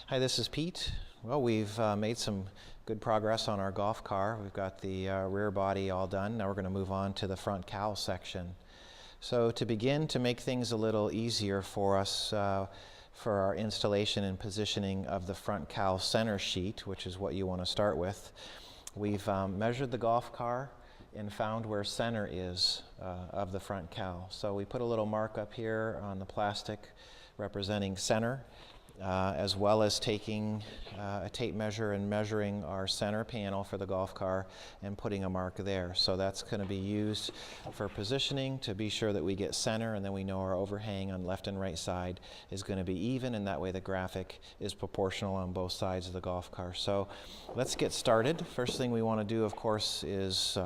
Hi, this is Pete. Well, we've made some good progress on our golf car. We've got the rear body all done. Now we're going to move on to the front cowl section. So to begin, to make things a little easier for us for our installation and positioning of the front cowl center sheet, which is what you want to start with, we've measured the golf car and found where center is of the front cowl. So we put a little mark up here on the plastic representing center, as well as taking a tape measure and measuring our center panel for the golf car and putting a mark there. So that's going to be used for positioning to be sure that we get center, and then we know our overhang on left and right side is going to be even, and that way the graphic is proportional on both sides of the golf car. So let's get started. First thing we want to do, of course, is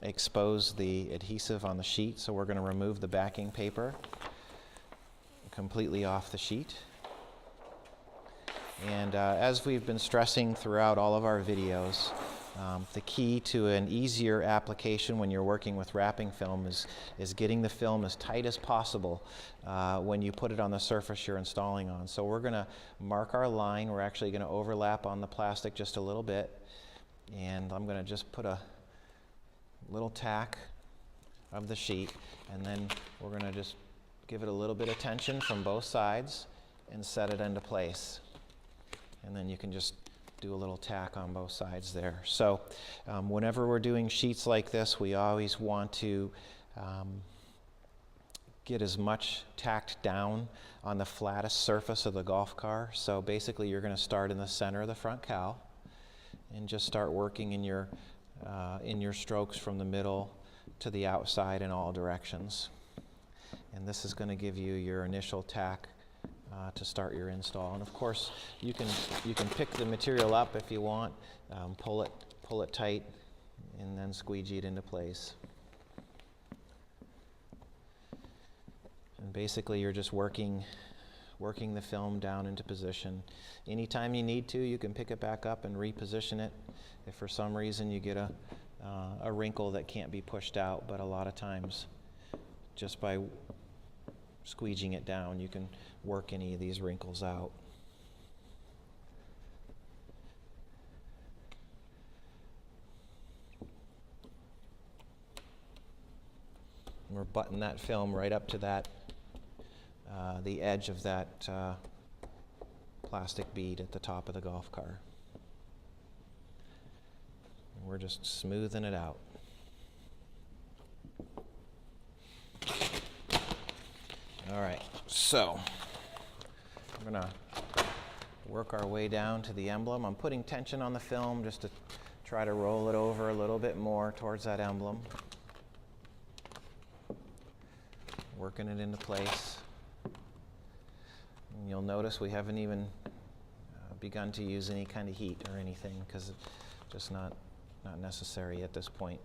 expose the adhesive on the sheet. So we're going to remove the backing paper completely off the sheet. And as we've been stressing throughout all of our videos, the key to an easier application when you're working with wrapping film is getting the film as tight as possible when you put it on the surface you're installing on. So we're going to mark our line. We're actually going to overlap on the plastic just a little bit. And I'm going to just put a little tack of the sheet, and then we're going to just give it a little bit of tension from both sides and set it into place. And then you can just do a little tack on both sides there. So whenever we're doing sheets like this, we always want to get as much tacked down on the flattest surface of the golf car. So basically you're going to start in the center of the front cowl and just start working in your strokes from the middle to the outside in all directions. And this is going to give you your initial tack to start your install. And of course, you can pick the material up if you want, pull it tight, and then squeegee it into place. And basically, you're just working the film down into position. Anytime you need to, you can pick it back up and reposition it. If for some reason you get a wrinkle that can't be pushed out, but a lot of times, just by squeegeeing it down, you can work any of these wrinkles out. And we're buttoning that film right up to that, the edge of that plastic bead at the top of the golf car. And we're just smoothing it out. All right, so we're going to work our way down to the emblem. I'm putting tension on the film just to try to roll it over a little bit more towards that emblem. Working it into place. And you'll notice we haven't even begun to use any kind of heat or anything, because it's just not necessary at this point.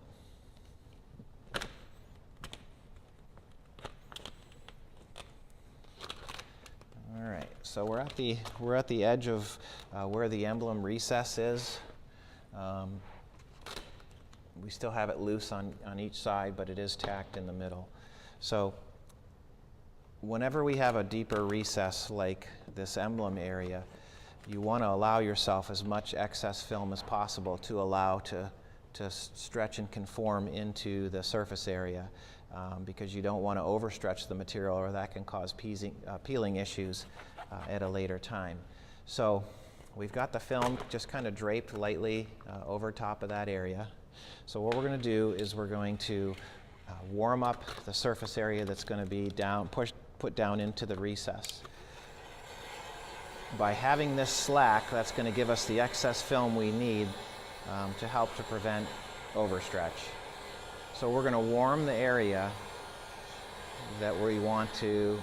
So we're at the edge of where the emblem recess is. We still have it loose on each side, but it is tacked in the middle. So whenever we have a deeper recess like this emblem area, you want to allow yourself as much excess film as possible to allow to stretch and conform into the surface area, because you don't want to overstretch the material, or that can cause peeling issues at a later time. So we've got the film just kind of draped lightly over top of that area. So what we're going to do is we're going to warm up the surface area that's going to be put down into the recess. By having this slack, that's going to give us the excess film we need to help to prevent overstretch. So we're going to warm the area that we want to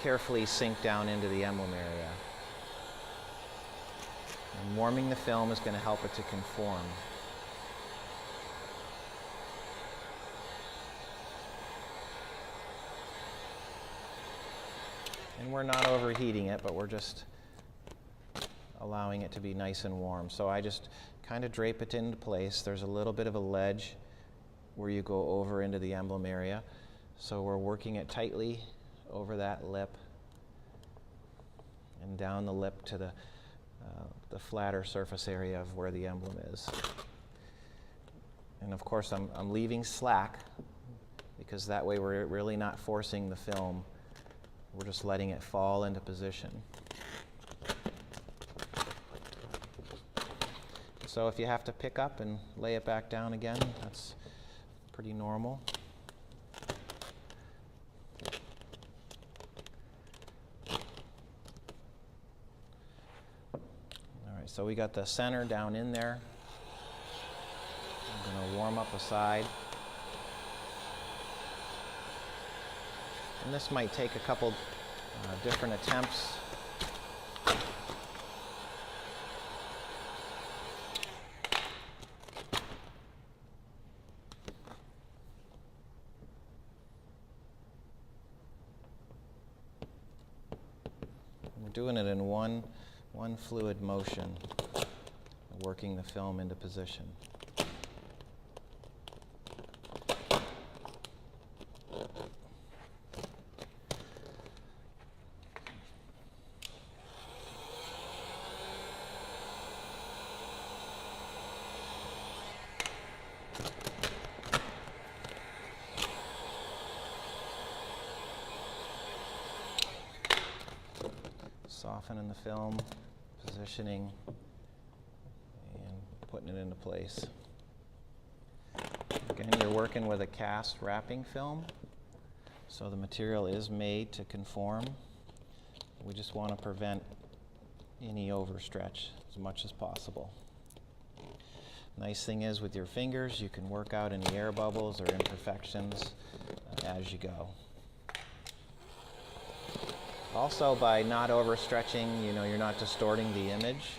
carefully sink down into the emblem area. And warming the film is going to help it to conform. And we're not overheating it, but we're just allowing it to be nice and warm. So I just kind of drape it into place. There's a little bit of a ledge where you go over into the emblem area. So we're working it tightly over that lip and down the lip to the flatter surface area of where the emblem is. And of course I'm leaving slack, because that way we're really not forcing the film. We're just letting it fall into position. So if you have to pick up and lay it back down again, that's pretty normal. All right, so we got the center down in there. I'm going to warm up a side. And this might take a couple different attempts. We're doing it in one fluid motion, working the film into position. Softening the film, positioning, and putting it into place. Again, you're working with a cast wrapping film, so the material is made to conform. We just want to prevent any overstretch as much as possible. Nice thing is, with your fingers, you can work out any air bubbles or imperfections as you go. Also, by not overstretching, you're not distorting the image,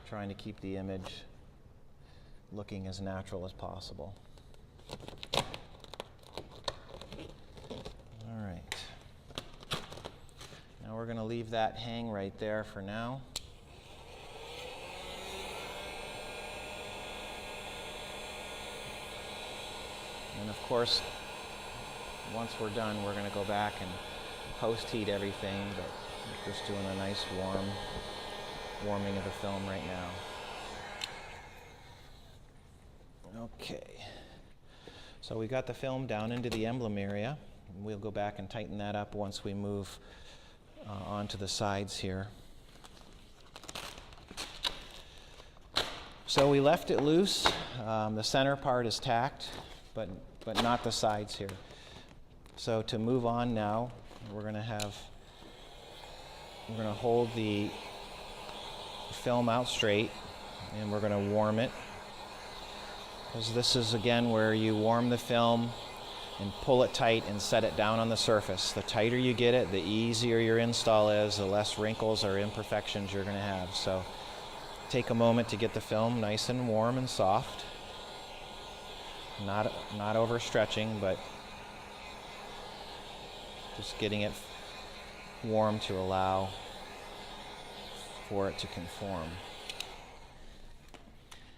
trying to keep the image looking as natural as possible. All right. Now we're going to leave that hang right there for now. And of course, once we're done, we're going to go back and post-heat everything, but we're just doing a nice warming of the film right now. Okay, so we got the film down into the emblem area. We'll go back and tighten that up once we move onto the sides here. So we left it loose. The center part is tacked, but not the sides here. So to move on now, we're going to hold the film out straight, and we're going to warm it, because this is again where you warm the film and pull it tight and set it down on the surface. The tighter you get it, the easier your install is, the less wrinkles or imperfections you're going to have. So take a moment to get the film nice and warm and soft, not overstretching, but just getting it warm to allow for it to conform.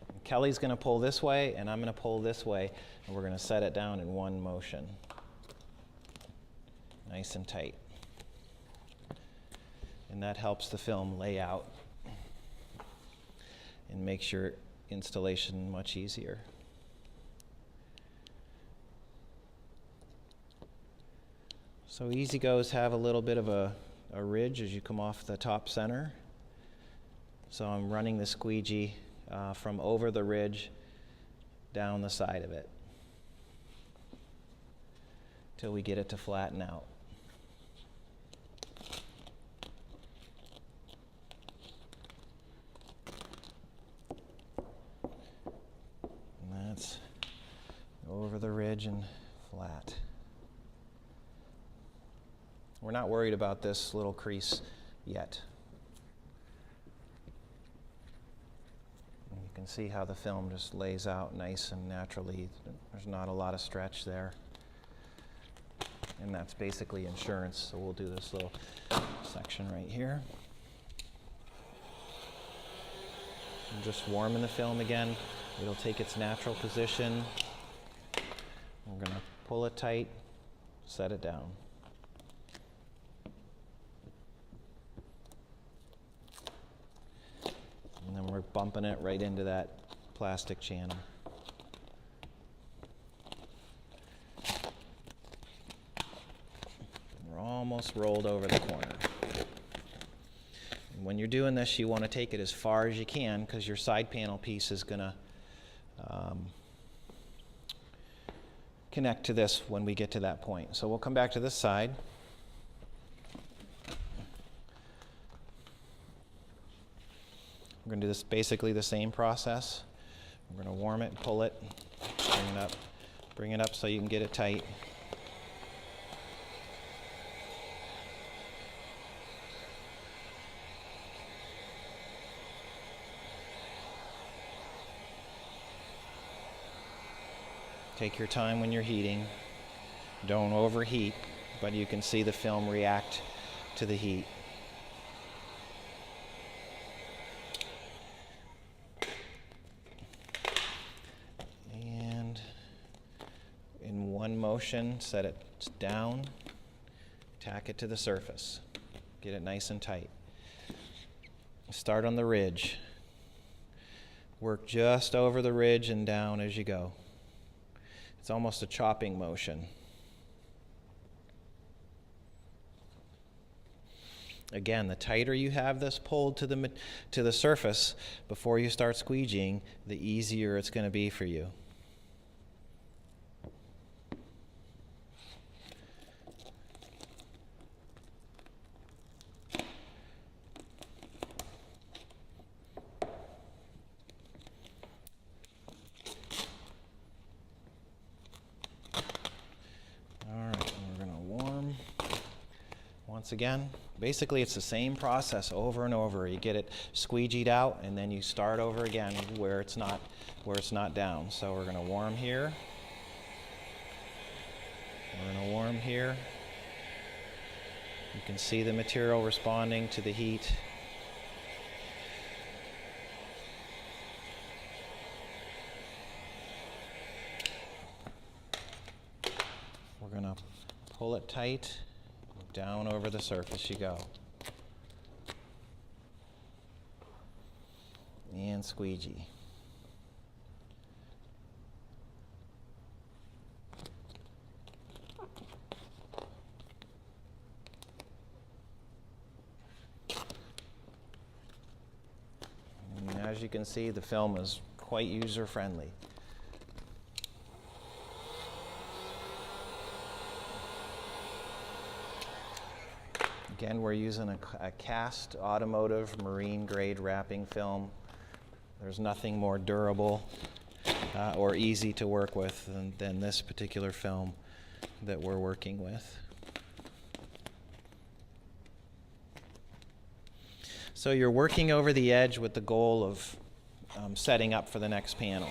And Kelly's going to pull this way, and I'm going to pull this way, and we're going to set it down in one motion. Nice and tight. And that helps the film lay out and makes your installation much easier. So easy goes have a little bit of a ridge as you come off the top center. So I'm running the squeegee from over the ridge down the side of it till we get it to flatten out. And that's over the ridge and flat. We're not worried about this little crease yet. And you can see how the film just lays out nice and naturally. There's not a lot of stretch there. And that's basically insurance, so we'll do this little section right here. I'm just warming the film again. It'll take its natural position. We're going to pull it tight, set it down. bumping it right into that plastic channel. We're almost rolled over the corner. And when you're doing this, you want to take it as far as you can because your side panel piece is going to connect to this when we get to that point. So we'll come back to this side. We're going to do this basically the same process. We're going to warm it, pull it, bring it up so you can get it tight. Take your time when you're heating. Don't overheat, but you can see the film react to the heat. And in one motion, set it down, tack it to the surface. Get it nice and tight. Start on the ridge. Work just over the ridge and down as you go. It's almost a chopping motion. Again, the tighter you have this pulled to the surface before you start squeegeeing, the easier it's going to be for you. Once again, basically it's the same process over and over. You get it squeegeed out and then you start over again where it's not down. So we're going to warm here. We're going to warm here. You can see the material responding to the heat. We're going to pull it tight. Down over the surface you go. And squeegee. And as you can see, the film is quite user-friendly. Again, we're using a cast automotive marine grade wrapping film. There's nothing more durable or easy to work with than this particular film that we're working with. So you're working over the edge with the goal of setting up for the next panel.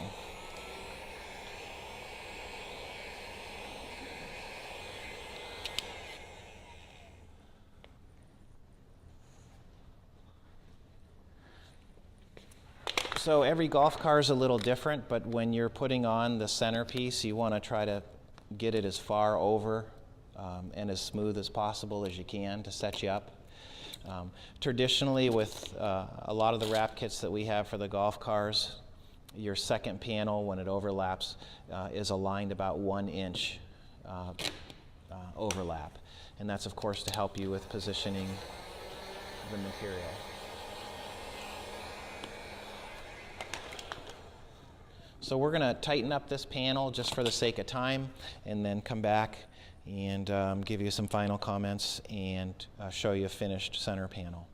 So every golf car is a little different, but when you're putting on the centerpiece, you want to try to get it as far over and as smooth as possible as you can to set you up. Traditionally, with a lot of the wrap kits that we have for the golf cars, your second panel, when it overlaps, is aligned about 1 inch overlap. And that's, of course, to help you with positioning the material. So we're going to tighten up this panel just for the sake of time, and then come back and give you some final comments and show you a finished center panel.